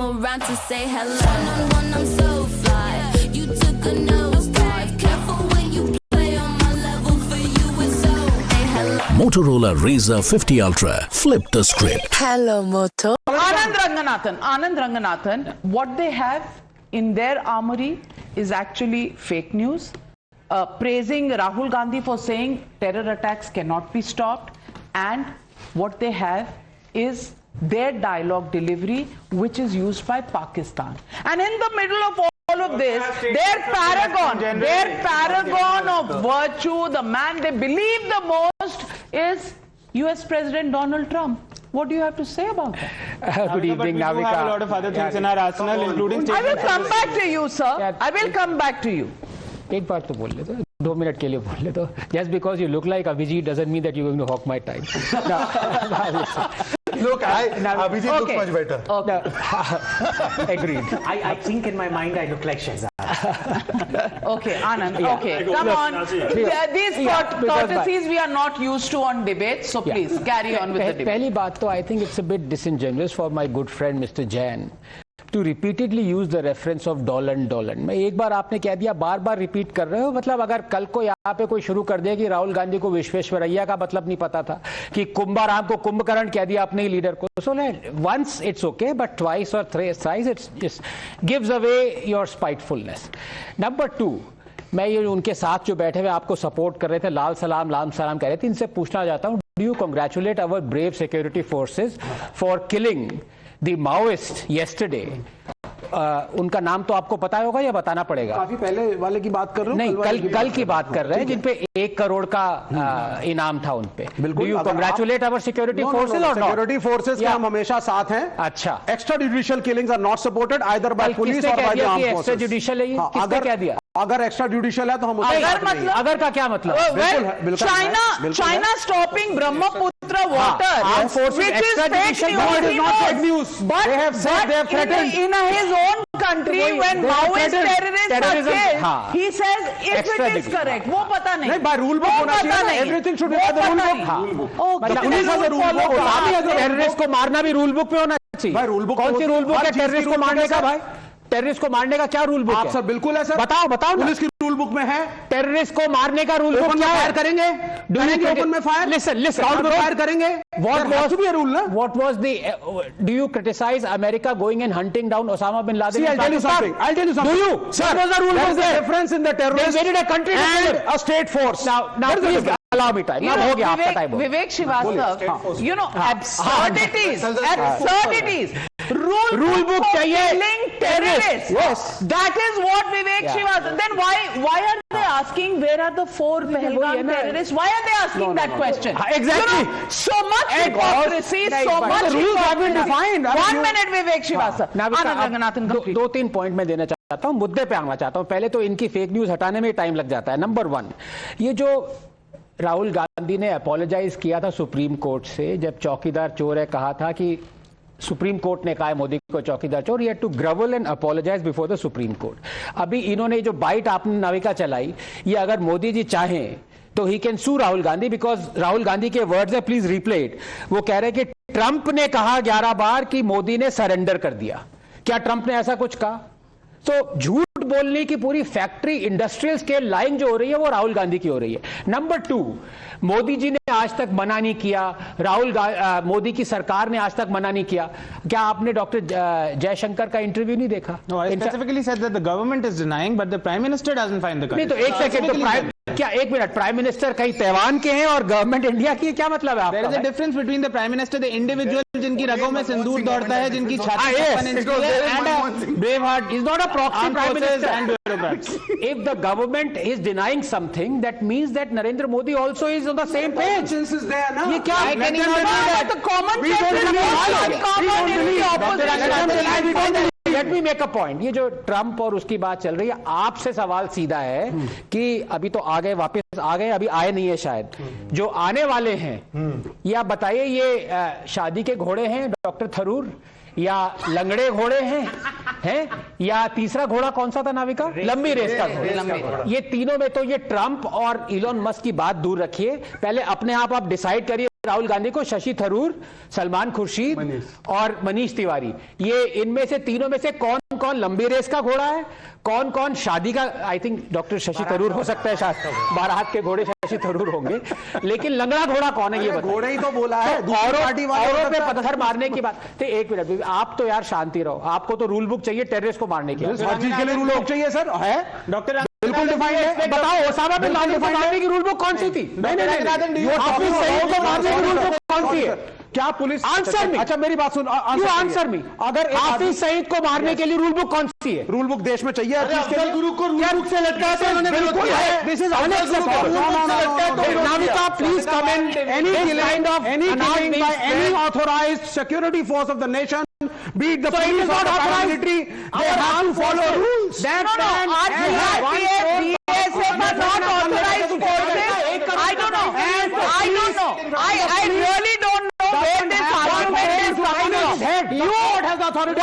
come around to say hello. One-on-one, I'm so fly. You took a nosedive. Careful when you play on my level. For you, it's so. Hey, hello. Motorola Razr 50 Ultra. Flip the script. Hello, Moto. Anand Ranganathan, what they have in their armory is actually fake news. Praising Rahul Gandhi for saying terror attacks cannot be stopped, and what they have is their dialogue delivery, which is used by Pakistan. And in the middle of all of this, their paragon of virtue, the man they believe the most is US President Donald Trump. What do you have to say about that? Good evening, Navika. We have a lot of other things in our arsenal, including... I will come back to you, sir. I will come back to you. एक बार तो बोल ले तो 2 minute के लिए बोल ले तो just because you look like Abhijit doesn't mean that you're going to hawk my time. Look, Abhijit looks much better. Okay. Agreed. I think in my mind I look like Shehzad. Okay, Anand. Yeah. Okay, come on. These courtesies we are not used to on debates, so please carry on with the debate. पहली बात तो I think it's a bit disingenuous for my good friend Mr. Jain to repeatedly use the reference of Dolan. मैं एक बार आपने कह दिया, बार बार repeat कर रहे हो, मतलब अगर कल को यहाँ पे कोई शुरू कर दे कि राहुल गांधी को विश्वेश्वरैया का मतलब नहीं पता था, कि कुंभाराम को कुंभकर्ण कह दिया अपने ही लीडर को, so once it's okay, but twice or thrice it just gives away your spitefulness. Number 2, मैं ये उनके साथ जो बैठे हुए आपको सपोर्ट कर रहे थे, लाल सलाम कह रहे थे, इनसे पूछना चाहता हूँ, do you congratulate our brave security forces for killing the Maoist yesterday? उनका नाम तो आपको पता होगा या बताना पड़ेगा? काफी पहले वाले की बात कर रहे हो? नहीं, कल की बात कर रहे हैं, जिन पे 1 करोड़ का इनाम था उन पे. बिल्कुल. Do you congratulate our security forces or not? Security forces के हम हमेशा साथ हैं. अच्छा. Extrajudicial killings are not supported either by police or by the armed forces. Extrajudicial है ये? किसने क्या दिया? अगर एक्स्ट्रा जुडिशियल है तो हम अगर का क्या मतलब? China stopping Brahmaputra water, which is fake news. But they have said they have threatened in his own country when Maoist terrorists are killed, he says if it is correct. वो पता नहीं. By rule book होना चाहिए. Everything should be by the rule book. The police has a rule book. Terrorist को मारना भी rule book में होना चाहिए. भाई रूल बुक कौन सी रूल बुक है टेररिस्ट को मारने का? भाई टेररिस्ट को मारने का क्या रूल बुक है? सर बिल्कुल है सर. बताओ पुलिस की रूल बुक में है. टेररिस्ट को मारने का रूल बुक क्या है? फायर करेंगे. ओपन में फायर. Listen. क्राउड में फायर करेंगे. What was to be a rule, na? What was the? Do you criticize America going and hunting down Osama bin Laden? See, I'll tell you something. Do you? Sir, what was the rule there book is a there? difference in the terrorist They needed a country and a state force. Now please allow me time. Now हो गया आपका time. Vivek Srivastava, you know, absurdities. Rule book killing terrorists. Yes. That is what Vivek Srivastava. Then why are they asking where are the 4 Pahalgam terrorists? Why are they asking that question? Exactly. You know, so much hypocrisy, so much. The rules have been defined. 1 minute, Vivek Srivastava. Anand Ranganathan, complete. 2-3 point में देना चाहता हूँ, मुद्दे पे आना चाहता हूँ. पहले तो इनकी फेक न्यूज हटाने में टाइम लग जाता है. नंबर 1, ये जो राहुल गांधी ने अपोलोजाइज किया था सुप्रीम कोर्ट से, जब चौकीदार चोर है कहा था कि सुप्रीम कोर्ट ने कहा है मोदी को चौकीदार चोर, ये to grovel and apologize before the Supreme Court. अभी इन्होंने जो बाइट आपने नाविका चलाई, ये अगर मोदी जी चाहें तो he can sue Rahul Gandhi, because Rahul Gandhi के वर्ड्स है, प्लीज रिप्ले इट. वो कह रहे हैं कि ट्रंप ने कहा 11 बार कि मोदी ने सरेंडर कर दिया. क्या ट्रंप ने ऐसा कुछ कहा? तो झूठ बोलने की पूरी फैक्ट्री, इंडस्ट्रियल स्केल लाइन जो हो रही है वो राहुल गांधी की हो रही है. नंबर 2, मोदी जी ने आज तक मना नहीं किया, मोदी की सरकार ने आज तक मना नहीं किया. क्या आपने डॉक्टर जयशंकर का इंटरव्यू नहीं देखा? No, I specifically said that the government is denying, but the prime minister doesn't find the country. नहीं तो एक सेकंड, तो क्या 1 मिनट, प्राइम मिनिस्टर कहीं ताइवान के हैं और गवर्नमेंट इंडिया की, क्या मतलब है आपका? There is a difference between the prime minister, the individual जिनकी रगों में सिंदूर दौड़ता है, जिनकी छाती and a brave heart is not a proxy prime minister and bureaucrats. If the government is denying something, that means that Narendra Modi also is on the same page. Is there, na? ये क्या? The common sense. Let me make a point. ये जो Trump और उसकी बात चल रही है, आपसे सवाल सीधा है कि अभी तो आ गए, वापस आ गए, अभी आए नहीं है शायद, जो आने वाले हैं, ये आप बताइए, ये शादी के घोड़े हैं डॉक्टर थरूर, या लंगड़े घोड़े हैं या तीसरा घोड़ा कौन सा था नाविका? लंबी रेस का घोड़ा. ये तीनों में तो ये ट्रंप और इलॉन मस्क की बात दूर रखिए, पहले अपने आप डिसाइड करिए राहुल गांधी को शशि थरूर, सलमान खुर्शीद और मनीष तिवारी, ये इनमें से तीनों में से कौन कौन लंबी रेस का घोड़ा है, कौन कौन शादी का, I think doctor Shashi Tharoor हो सकता है, शायद बारात के घोड़े शशि थरूर होंगे, लेकिन लंगड़ा घोड़ा कौन है ये बताओ। घोड़े ही तो बोला है, तो औरों पे पत्थर मारने की बात। तो एक मिनट, आप तो यार शांति रहो, आपको तो रूल बुक चाहिए टेररिस्ट को मारने की, हर चीज के लिए रूल बुक चाहिए सर, है डॉक्टर बिल्कुल डिफाइंड है। बताओ ओसामा बिन लादेन को मारने की रूल बुक कौन सी थी? नहीं, हाफिज सईद को मारने की रूल बुक कौन सी है? क्या पुलिस आंसर मी। अच्छा मेरी बात सुन, आंसर मी। अगर हाफिज सईद को मारने के लिए रूल बुक कौन सी है? रूल बुक देश में चाहिए हर चीज के लिए। गुरु को रूल बुक से लटकाते हैं, बिल्कुल है। This is unacceptable. Navika please comment Any kind of killing by any authorized security force of the nation, be it the police or the paramilitary, they have to follow rules. That man BSF are not authorized forces. I don't know. I really don't know where this argument is coming from. You has authority.